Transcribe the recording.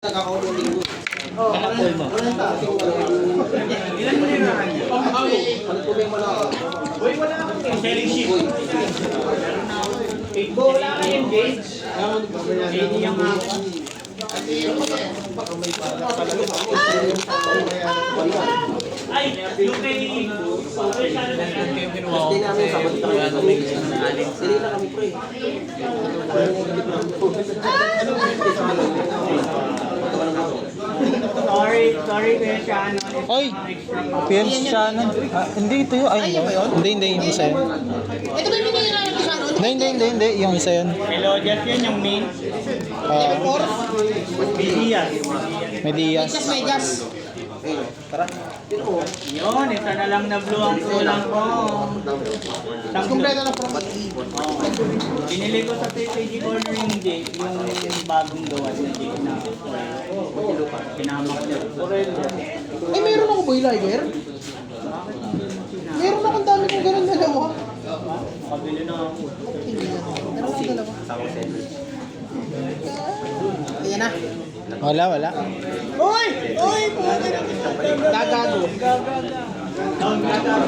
Ilan mo nila kanya? Boy, wala akong selling sheet. Wala ka engage. Hindi yung ay, yung kay Hindi namin sabot na kaya may alin. Hindi na kami pre. Sorry kuya Shano. Oy! PNs siya na. Hindi ito yun. Ay, hindi yung isa yun. Ito ba yung binigyan namin sa ano? Hindi. Yung isa yun. Melodious yun yung main. Medias. Medias. Megas. Yun, isa na lang na blue ang kulang ko. Kompleto na pro. Binili ko sa PPG Corner yung Jake, yung bagong gawa na Jake na sinama ko niya. Ay, meron ako boy liger. Meron akong dami kong ganun dalawa. Makabili na ako. Dalawa. Ayan na. Wala. Uy! Uy! Gagago. Gagago.